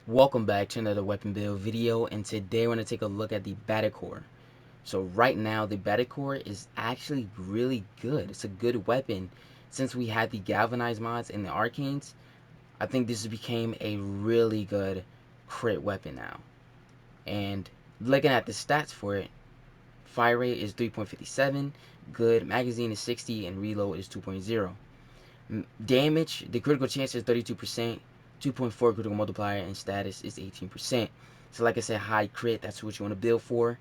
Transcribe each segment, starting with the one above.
Welcome back to another weapon build video, and today we're going to take a look at the Battacor. So right now the Battacor is actually really good. It's a good weapon. Since we had the Galvanized mods and the Arcanes, I think this became a really good crit weapon now. And looking at the stats for it, fire rate is 3.57, good, magazine is 60, and reload is 2.0. Damage, the critical chance is 32%, 2.4 critical multiplier, and status is 18%. So like I said, high crit, that's what you want to build for.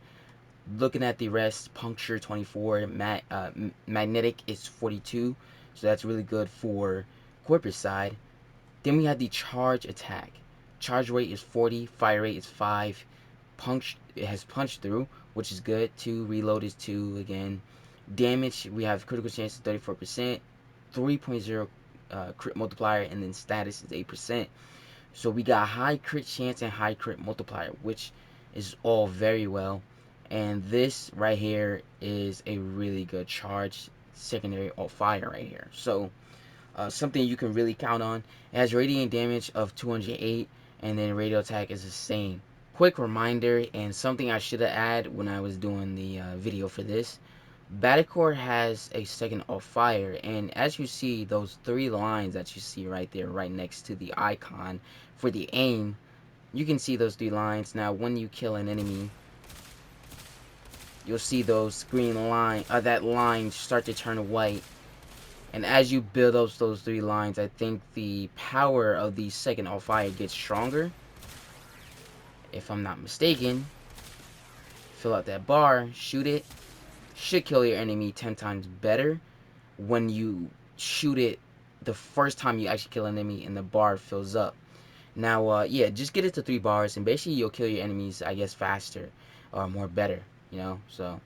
Looking at the rest, puncture 24, magnetic is 42, so that's really good for corporate side. Then we have the charge attack. Charge rate is 40, fire rate is 5, punch, it has punch through, which is good. 2, reload is 2 again. Damage, we have critical chance is 34%, 3.0 crit multiplier, and then status is 8%. So we got high crit chance and high crit multiplier, which is all very well. And this right here is a really good charge secondary or fire right here. So something you can really count on. It has radiant damage of 208, and then radio attack is the same. Quick reminder, and something I should have added when I was doing the video for this. Battacor has a second of fire, and as you see, those 3 lines that you see right there, right next to the icon for the aim, you can see those 3 lines. Now, when you kill an enemy, you'll see those green line, that line start to turn white. And as you build up those 3 lines, I think the power of the second of fire gets stronger. If I'm not mistaken, fill out that bar, shoot it. Should kill your enemy 10 times better when you shoot it the first time you actually kill an enemy and the bar fills up. Now, yeah, just get it to 3 bars, and basically you'll kill your enemies, I guess, faster or more better, so,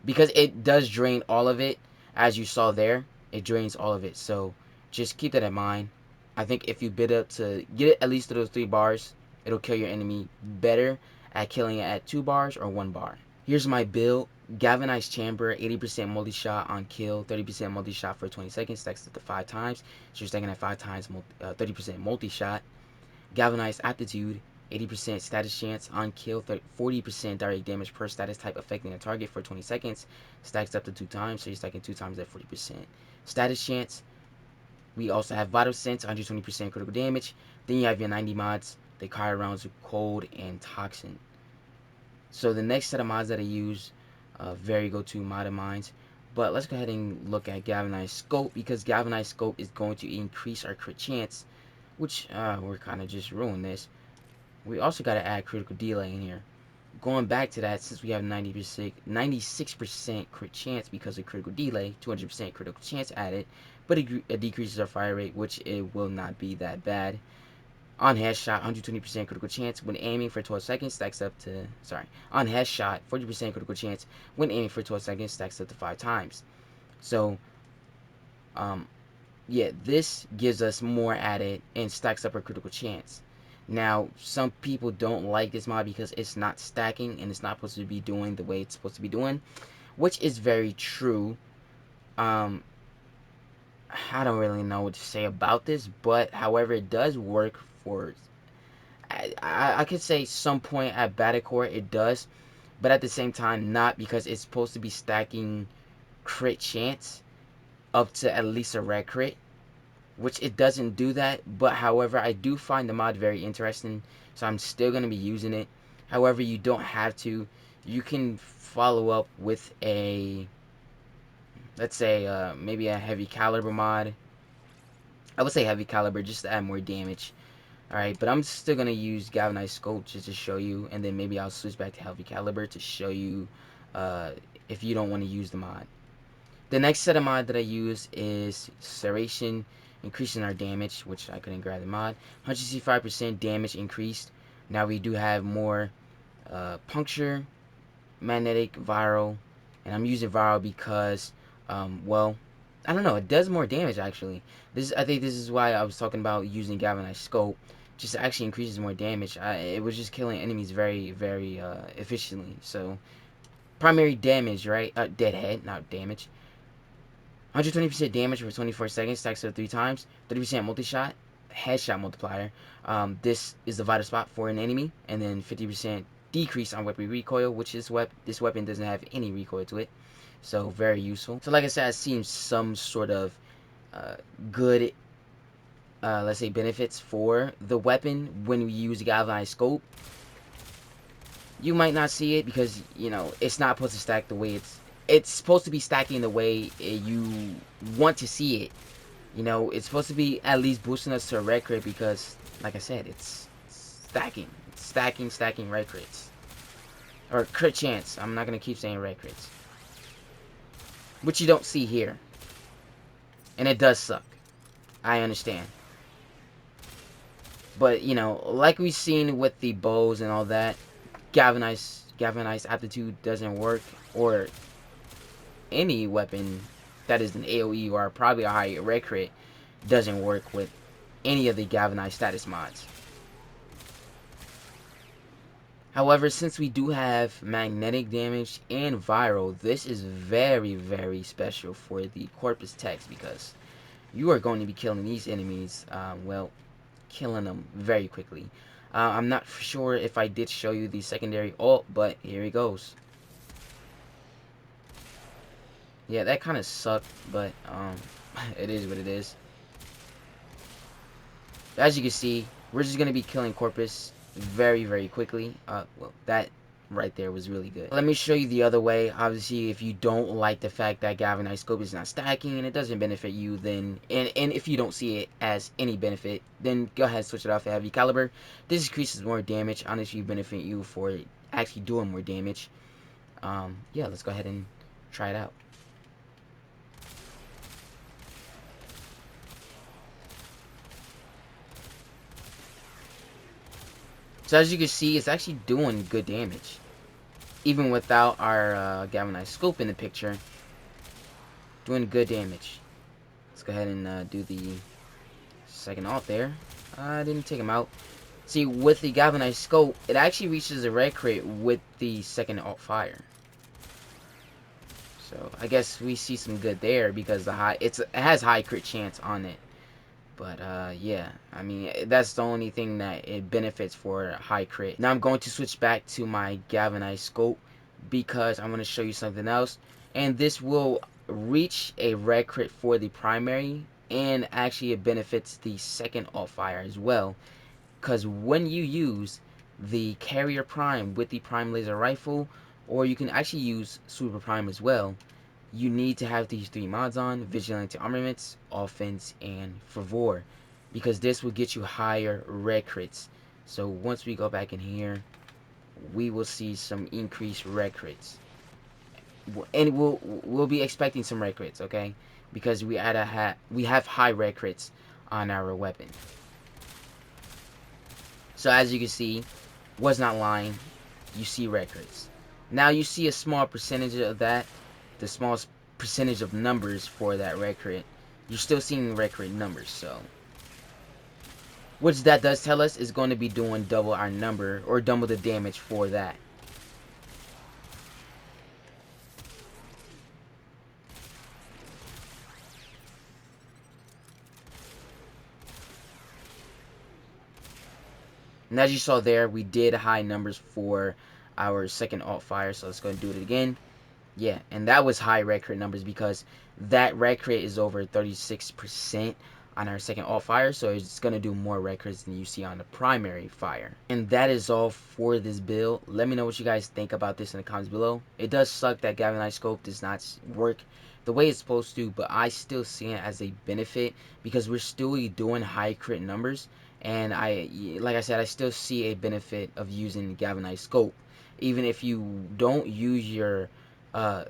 because it does drain all of it, as you saw there, it drains all of it, so just keep that in mind. I think if you bid up to get it at least to those 3 bars, it'll kill your enemy better at killing it at 2 bars or 1 bar. Here's my build. Galvanized chamber, 80% multi-shot on kill, 30% multi-shot for 20 seconds, stacks up to 5 times. So you're stacking at 5 times, 30% multi-shot. Galvanized aptitude, 80% status chance on kill, 40% direct damage per status type affecting a target for 20 seconds, stacks up to 2 times, so you're stacking 2 times at 40%. Status chance, we also have Vital Sense, 120% critical damage. Then you have your 90 mods, they carry rounds with cold and toxin. So the next set of mods that I use, very go-to mod of mine. But let's go ahead and look at Galvanized Scope, because Galvanized Scope is going to increase our crit chance, which we're kind of just ruining this. We also got to add critical delay in here. Going back to that, since we have 96% crit chance because of critical delay, 200% critical chance added, but it decreases our fire rate, which it will not be that bad. On headshot, 120% critical chance when aiming for 12 seconds stacks up to, on headshot, 40% critical chance when aiming for 12 seconds stacks up to 5 times. So, yeah, this gives us more added and stacks up our critical chance. Now, some people don't like this mod because it's not stacking and it's not supposed to be doing the way it's supposed to be doing, which is very true. I don't really know what to say about this, but however, it does work for, I could say some point at Battacor it does, but at the same time not, because it's supposed to be stacking crit chance up to at least a red crit, which it doesn't do that. But however, I do find the mod very interesting, so I'm still going to be using it. However, you don't have to. You can follow up with a, let's say, maybe a heavy caliber mod. I would say heavy caliber just to add more damage. Alright, but I'm still going to use Galvanized Scope just to show you, and then maybe I'll switch back to heavy caliber to show you if you don't want to use the mod. The next set of mod that I use is Serration, increasing our damage, which I couldn't grab the mod. 165% damage increased. Now we do have more puncture, magnetic, viral, and I'm using viral because, well, I don't know, it does more damage actually. I think this is why I was talking about using Galvanized Scope. Just actually increases more damage. It was just killing enemies very, very efficiently. So primary damage, right? Deadhead, not damage. 120% damage for 24 seconds, stacks up 3 times. 30% multi-shot. headshot multiplier. This is the vital spot for an enemy, and then 50% decrease on weapon recoil, which is this weapon doesn't have any recoil to it, so very useful. So like I said, I've seen some sort of good, let's say, benefits for the weapon when we use the Galvanized Scope. You might not see it because, you know, it's not supposed to stack the way it's supposed to be stacking the way you want to see it. You know, it's supposed to be at least boosting us to a red crit because, like I said, it's stacking. It's stacking red crits. Or crit chance. I'm not going to keep saying red crits. Which you don't see here. And it does suck. I understand. But, you know, like we've seen with the bows and all that, galvanized aptitude doesn't work, or any weapon that is an AoE or probably a high red crit doesn't work with any of the galvanized status mods. However, since we do have magnetic damage and viral, this is very, very special for the corpus text because you are going to be killing these enemies, well, killing them very quickly. I'm not sure if I did show you the secondary ult, but here it goes. Yeah, that kind of sucked, but it is what it is. As you can see, we're just going to be killing Corpus very, very quickly. Well, that right there was really good. Let me show you the other way. Obviously, if you don't like the fact that Galvanized Scope is not stacking and it doesn't benefit you, then and if you don't see it as any benefit, then go ahead and switch it off to heavy caliber. This increases more damage. Honestly, benefit you for actually doing more damage. Yeah, let's go ahead and try it out. So as you can see, it's actually doing good damage. Even without our Galvanized Scope in the picture. Doing good damage. Let's go ahead and do the second ult there. I didn't take him out. See, with the Galvanized Scope, it actually reaches a red crit with the second ult fire. So I guess we see some good there because it has high crit chance on it. But yeah, I mean, that's the only thing that it benefits for high crit. Now I'm going to switch back to my Galvanized Scope because I'm going to show you something else. And this will reach a red crit for the primary, and actually it benefits the second ult fire as well. Because when you use the Carrier Prime with the Prime Laser Rifle, or you can actually use Super Prime as well, you need to have these three mods on: Vigilante Armaments, Offense, and Fervor, because this will get you higher red crits. So once we go back in here, we will see some increased red crits, and we'll be expecting some red crits, okay? Because we have high red crits on our weapon. So as you can see, was not lying. You see red crits. Now you see a small percentage of that, the smallest percentage of numbers for that red crit. You're still seeing red crit numbers, so which that does tell us is going to be doing double our number, or double the damage for that. And as you saw there, we did high numbers for our second ult fire, so let's go and do it again. Yeah, and that was high red crit numbers because that red crit is over 36% on our second ult fire, so it's going to do more red crits than you see on the primary fire. And that is all for this build. Let me know what you guys think about this in the comments below. It does suck that Galvanized Scope does not work the way it's supposed to, but I still see it as a benefit because we're still doing high crit numbers, and like I said, I still see a benefit of using Galvanized Scope. Even if you don't use your a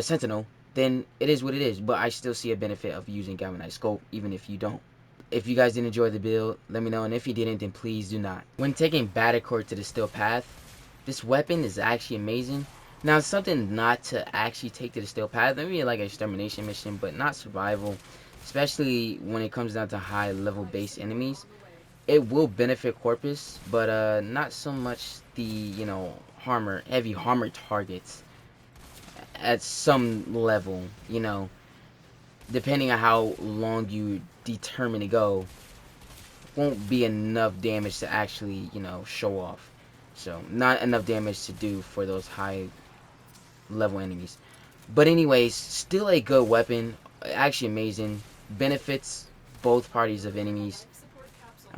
Sentinel, then it is what it is. But I still see a benefit of using Galvanized Scope, even if you don't. If you guys didn't enjoy the build, let me know. And if you didn't, then please do not. When taking Battacor to the Steel Path, this weapon is actually amazing. Now, it's something not to actually take to the Steel Path. Maybe like an extermination mission, but not survival. Especially when it comes down to high level base enemies. It will benefit Corpus, but not so much the, you know, heavy armor targets. At some level, you know, depending on how long you determine to go, won't be enough damage to actually, you know, show off. So, not enough damage to do for those high level enemies. But anyways, still a good weapon. Actually amazing. Benefits both parties of enemies.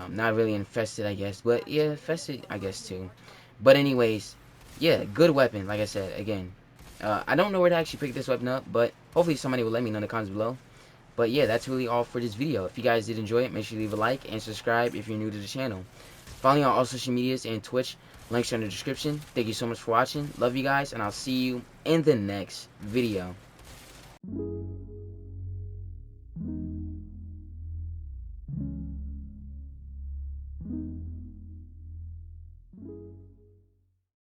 Not really infested, I guess. But yeah, infested, I guess, too. But anyways, yeah, good weapon, like I said, again. I don't know where to actually pick this weapon up, but hopefully somebody will let me know in the comments below. But yeah, that's really all for this video. If you guys did enjoy it, make sure you leave a like and subscribe if you're new to the channel. Follow me on all social medias and Twitch. Links are in the description. Thank you so much for watching. Love you guys, and I'll see you in the next video.